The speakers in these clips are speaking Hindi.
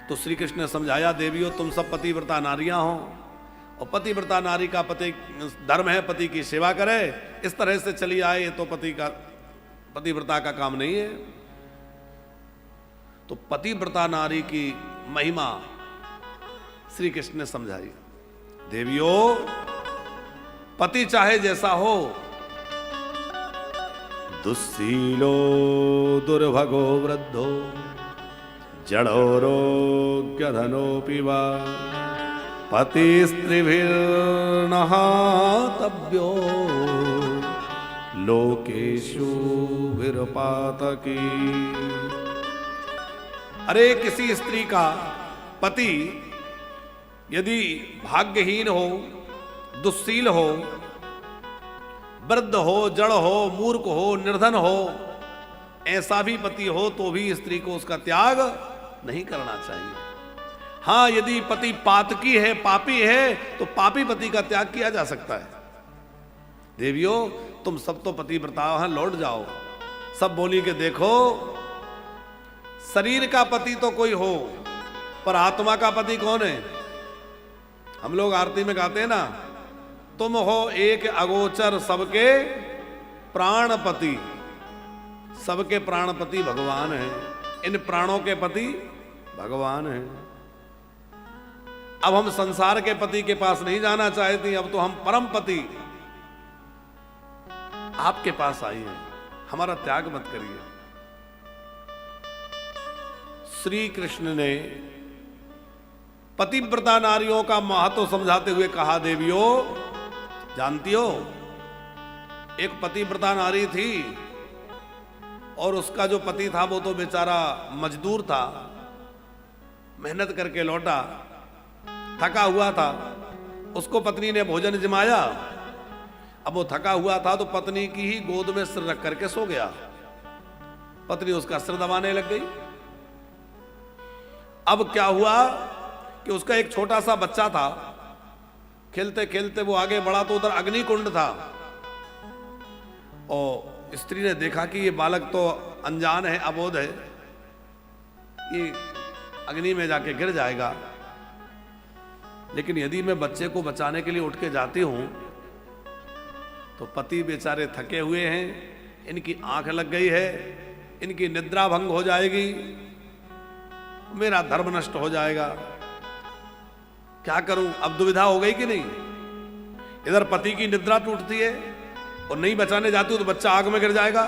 तो श्री कृष्ण ने समझाया, देवियों तुम सब पतिव्रता नारियां हो, और पतिव्रता नारी का पति धर्म है पति की सेवा करे, इस तरह से चली आए, ये तो पतिव्रता का काम नहीं है। तो पतिव्रता नारी की महिमा श्री कृष्ण ने समझाई। देवियों, पति चाहे जैसा हो, दुस्सीलो दुर्भगो वृद्धो जड़ोरोग्यधनोऽपि वा पतिस्त्रिभिर्नहातव्यो लोकेषु विरपातकी। अरे किसी स्त्री का पति यदि भाग्यहीन हो, दुस्सील हो, वृद्ध हो, जड़ हो, मूर्ख हो, निर्धन हो, ऐसा भी पति हो तो भी स्त्री को उसका त्याग नहीं करना चाहिए। हाँ, यदि पति पातकी है, पापी है, तो पापी पति का त्याग किया जा सकता है। देवियों, तुम सब तो पतिव्रता हैं, लौट जाओ। सब बोली कि देखो, शरीर का पति तो कोई हो, पर आत्मा का पति कौन है? हम लोग आरती में गाते हैं ना, तुम हो एक अगोचर सबके प्राणपति। सबके प्राणपति भगवान है, इन प्राणों के पति भगवान है। अब हम संसार के पति के पास नहीं जाना चाहते, अब तो हम परम पति आपके पास आई हैं, हमारा त्याग मत करिए। श्री कृष्ण ने पतिव्रता नारियों का महत्व समझाते हुए कहा, देवियों जानती हो, एक पतिव्रता नारी थी और उसका जो पति था वो तो बेचारा मजदूर था, मेहनत करके लौटा, थका हुआ था। उसको पत्नी ने भोजन जमाया, अब वो थका हुआ था तो पत्नी की ही गोद में सिर रख करके सो गया। पत्नी उसका सिर दबाने लग गई। अब क्या हुआ कि उसका एक छोटा सा बच्चा था, खेलते खेलते वो आगे बढ़ा तो उधर अग्नि कुंड था, और स्त्री ने देखा कि ये बालक तो अनजान है, अबोध है, ये अग्नि में जाके गिर जाएगा। लेकिन यदि मैं बच्चे को बचाने के लिए उठ के जाती हूं तो पति बेचारे थके हुए हैं, इनकी आंख लग गई है, इनकी निद्रा भंग हो जाएगी, मेरा धर्म नष्ट हो जाएगा। क्या करूं? अब दुविधा हो गई कि नहीं? इधर पति की निद्रा टूटती है और नहीं बचाने जाती हूं तो बच्चा आग में गिर जाएगा,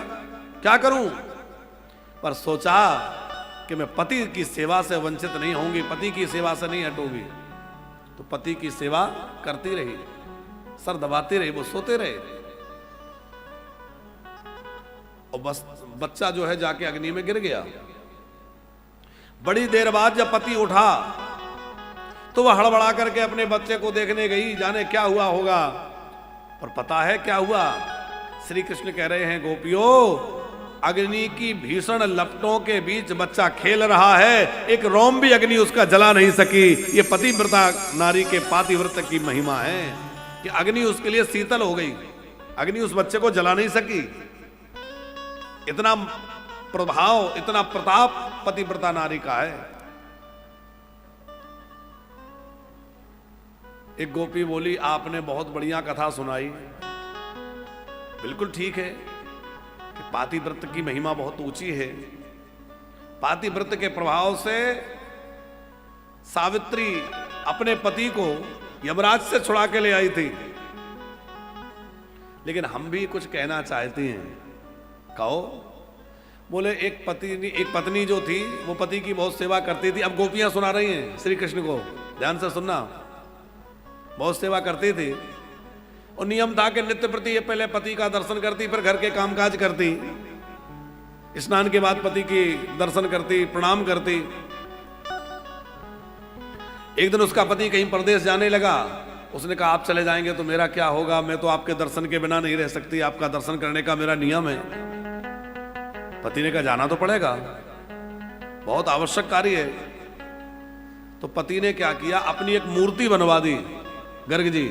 क्या करूं? पर सोचा कि मैं पति की सेवा से वंचित नहीं होंगी, पति की सेवा से नहीं हटूंगी। तो पति की सेवा करती रही, सर दबाती रही, वो सोते रहे, और बस बच्चा जो है जाके अग्नि में गिर गया। बड़ी देर बाद जब पति उठा तो वह हड़बड़ा करके अपने बच्चे को देखने गई, जाने क्या हुआ होगा। पर पता है क्या हुआ? श्री कृष्ण कह रहे हैं, गोपियों, अग्नि की भीषण लपटों के बीच बच्चा खेल रहा है, एक रोम भी अग्नि उसका जला नहीं सकी। ये पतिव्रता नारी के पातिव्रत की महिमा है कि अग्नि उसके लिए शीतल हो गई, अग्नि उस बच्चे को जला नहीं सकी। इतना प्रभाव, इतना प्रताप पतिव्रता नारी का है। एक गोपी बोली, आपने बहुत बढ़िया कथा सुनाई, बिल्कुल ठीक है कि पातिव्रत की महिमा बहुत ऊंची है। पातिव्रत के प्रभाव से सावित्री अपने पति को यमराज से छुड़ा के ले आई थी। लेकिन हम भी कुछ कहना चाहते हैं, कहो। बोले, एक पत्नी जो थी वो पति की बहुत सेवा करती थी। अब गोपियां सुना रही हैं श्री कृष्ण को, ध्यान से सुनना। बहुत सेवा करती थी और नियम था कि नित्य प्रति ये पहले पति का दर्शन करती, फिर घर के कामकाज करती, स्नान के बाद पति की दर्शन करती, प्रणाम करती। एक दिन उसका पति कहीं परदेश जाने लगा, उसने कहा आप चले जाएंगे तो मेरा क्या होगा, मैं तो आपके दर्शन के बिना नहीं रह सकती, आपका दर्शन करने का मेरा नियम है। पति ने कहा जाना तो पड़ेगा, बहुत आवश्यक कार्य है। तो पति ने क्या किया, अपनी एक मूर्ति बनवा दी गर्ग जी,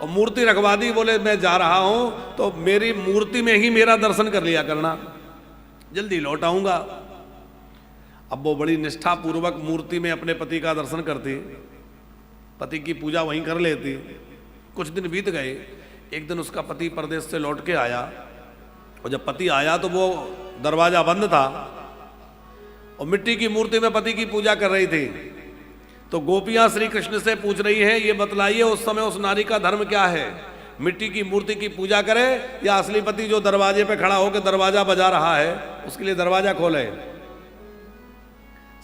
और मूर्ति रखवा दी। बोले मैं जा रहा हूं तो मेरी मूर्ति में ही मेरा दर्शन कर लिया करना, जल्दी लौट आऊंगा। अब वो बड़ी निष्ठा पूर्वक मूर्ति में अपने पति का दर्शन करती, पति की पूजा वहीं कर लेती। कुछ दिन बीत गए, एक दिन उसका पति परदेश से लौट के आया, और जब पति आया तो वो दरवाजा बंद था और मिट्टी की मूर्ति में पति की पूजा कर रही थी। तो गोपियां श्री कृष्ण से पूछ रही हैं, ये बतलाइए उस समय उस नारी का धर्म क्या है, मिट्टी की मूर्ति की पूजा करे या असली पति जो दरवाजे पे खड़ा होकर दरवाजा बजा रहा है उसके लिए दरवाजा खोले।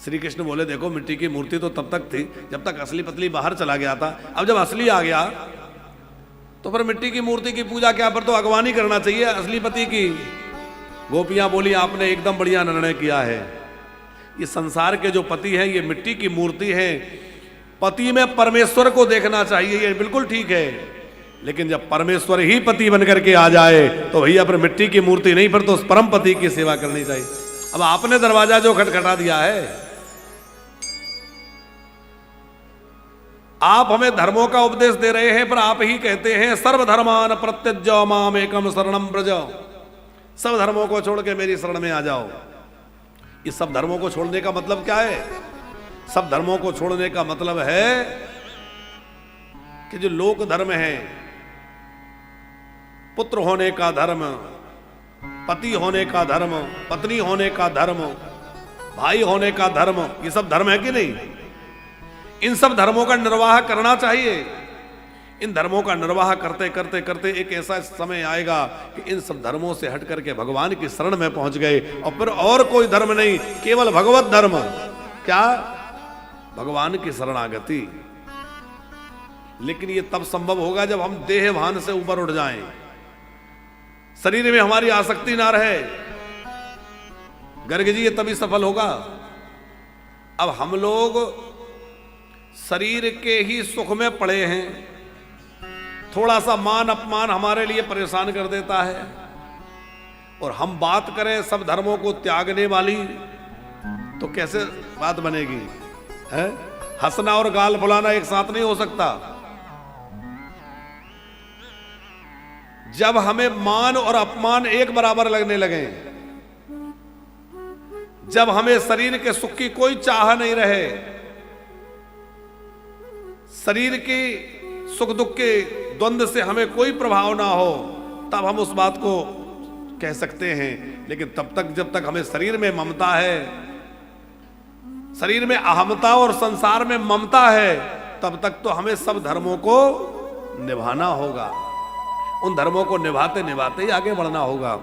श्री कृष्ण बोले, देखो मिट्टी की मूर्ति तो तब तक थी जब तक असली पति बाहर चला गया था, अब जब असली आ गया तो फिर मिट्टी की मूर्ति की पूजा क्या, पर तो अगवानी करना चाहिए असली पति की। गोपियां बोली, आपने एकदम बढ़िया निर्णय किया है। ये संसार के जो पति हैं ये मिट्टी की मूर्ति है, पति में परमेश्वर को देखना चाहिए, ये बिल्कुल ठीक है। लेकिन जब परमेश्वर ही पति बनकर के आ जाए तो भैया फिर मिट्टी की मूर्ति नहीं, फिर तो उस परम पति की सेवा करनी चाहिए। अब आपने दरवाजा जो खटखटा दिया है, आप हमें धर्मों का उपदेश दे रहे हैं, पर आप ही कहते हैं सर्वधर्मान प्रत्यज्य माम एकम शरणम ब्रज, सब धर्मों को छोड़ के मेरी शरण में आ जाओ। इस सब धर्मों को छोड़ने का मतलब क्या है? सब धर्मों को छोड़ने का मतलब है कि जो लोक धर्म है, पुत्र होने का धर्म, पति होने का धर्म, पत्नी होने का धर्म, भाई होने का धर्म, ये सब धर्म है कि नहीं? इन सब धर्मों का निर्वाह करना चाहिए। इन धर्मों का निर्वाह करते करते करते एक ऐसा समय आएगा कि इन सब धर्मों से हट करके भगवान की शरण में पहुंच गए, और फिर और कोई धर्म नहीं, केवल भगवत धर्म। क्या? भगवान की शरणागति। लेकिन ये तब संभव होगा जब हम देह भान से ऊपर उठ जाएं, शरीर में हमारी आसक्ति ना रहे। गर्ग जी, ये तभी सफल होगा। अब हम लोग शरीर के ही सुख में पड़े हैं, थोड़ा सा मान अपमान हमारे लिए परेशान कर देता है, और हम बात करें सब धर्मों को त्यागने वाली, तो कैसे बात बनेगी? है? हंसना और गाल फुलाना एक साथ नहीं हो सकता। जब हमें मान और अपमान एक बराबर लगने लगे, जब हमें शरीर के सुख की कोई चाह नहीं रहे, शरीर की सुख दुख के द्वंद्व से हमें कोई प्रभाव ना हो, तब हम उस बात को कह सकते हैं। लेकिन तब तक जब तक हमें शरीर में ममता है, शरीर में अहमता और संसार में ममता है, तब तक तो हमें सब धर्मों को निभाना होगा। उन धर्मों को निभाते निभाते ही आगे बढ़ना होगा।